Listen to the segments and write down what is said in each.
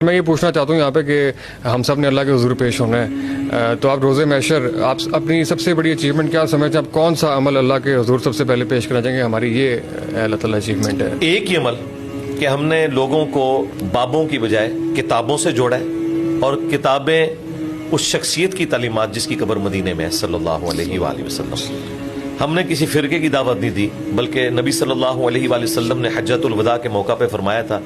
میں یہ پوچھنا چاہتا ہوں یہاں پہ کہ ہم سب نے اللہ کے حضور پیش ہونا ہے، تو آپ روز محشر آپ اپنی سب سے بڑی اچیومنٹ کیا سمجھتے ہیں؟ آپ کون سا عمل اللہ کے حضور سب سے پہلے پیش کرنا چاہیں گے ہماری یہ اللہ تعالیٰ اچیومنٹ ہے؟ ایک ہی عمل کہ ہم نے لوگوں کو بابوں کی بجائے کتابوں سے جوڑا ہے، اور کتابیں اس شخصیت کی تعلیمات جس کی قبر مدینے میں ہے صلی اللہ علیہ وآلہ وسلم۔ ہم نے کسی فرقے کی دعوت نہیں دی، بلکہ نبی صلی اللہ علیہ وآلہ وسلم نے حجۃ الوداع کے موقع پہ فرمایا تھا،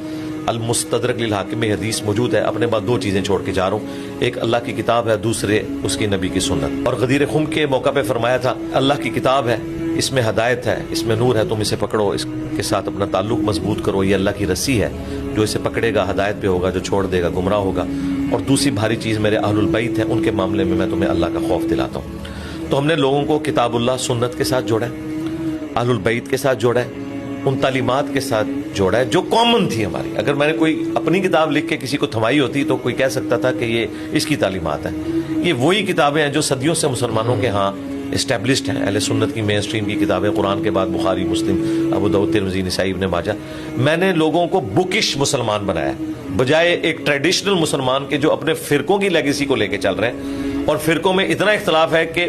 المستدرک للحاکم میں حدیث موجود ہے، اپنے بعد 2 چیزیں چھوڑ کے جا رہا ہوں، ایک اللہ کی کتاب ہے، دوسرے اس کی نبی کی سنت۔ اور غدیر خم کے موقع پہ فرمایا تھا، اللہ کی کتاب ہے، اس میں ہدایت ہے، اس میں نور ہے، تم اسے پکڑو، اس کے ساتھ اپنا تعلق مضبوط کرو، یہ اللہ کی رسی ہے، جو اسے پکڑے گا ہدایت پہ ہوگا، جو چھوڑ دے گا گمراہ ہوگا۔ اور دوسری بھاری چیز میرے اہل البیت ہیں، ان کے معاملے میں تمہیں اللہ کا خوف دلاتا ہوں۔ تو ہم نے لوگوں کو کتاب اللہ سنت کے ساتھ جوڑا ہے، اہل البیت کے ساتھ جوڑا ہے، ان تعلیمات کے ساتھ جوڑا ہے جو کامن تھی ہماری۔ اگر میں نے کوئی اپنی کتاب لکھ کے کسی کو تھمائی ہوتی تو کوئی کہہ سکتا تھا کہ یہ اس کی تعلیمات ہیں۔ یہ وہی کتابیں ہیں جو صدیوں سے مسلمانوں کے ہاں اسٹیبلشڈ ہیں، اہل سنت کی مین اسٹریم کی کتابیں، قرآن کے بعد بخاری، مسلم، ابو داؤد، ترمذی، نسائی، ابن ماجہ۔ میں نے لوگوں کو بکش مسلمان بنایا بجائے ایک ٹریڈیشنل مسلمان کے جو اپنے فرقوں کی لیگیسی کو لے کے چل رہے ہیں، اور فرقوں میں اتنا اختلاف ہے کہ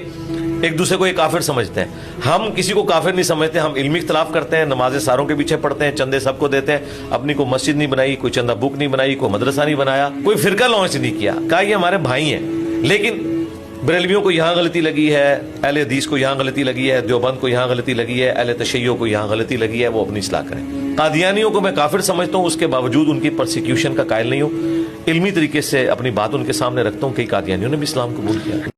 ایک دوسرے کو ایک کافر سمجھتے ہیں۔ ہم کسی کو کافر نہیں سمجھتے، ہم علمی اختلاف کرتے ہیں، نمازیں ساروں کے پیچھے پڑھتے ہیں، چندے سب کو دیتے ہیں، اپنی کوئی مسجد نہیں بنائی، کوئی چندہ بک نہیں بنائی، کوئی مدرسہ نہیں بنایا، کوئی فرقہ لانچ نہیں کیا، کہا یہ ہمارے بھائی ہیں۔ لیکن بریلویوں کو یہاں غلطی لگی ہے، اہل حدیث کو یہاں غلطی لگی ہے، دیوبند کو یہاں غلطی لگی ہے، اہل تشیع کو یہاں غلطی لگی ہے، وہ اپنی اصلاح کریں۔ قادیانیوں کو میں کافر سمجھتا ہوں، اس کے باوجود ان کی پرسیکیوشن کا قائل نہیں ہوں، علمی طریقے سے اپنی بات ان کے سامنے رکھتا ہوں، کئی قادیانیوں نے بھی اسلام قبول کیا۔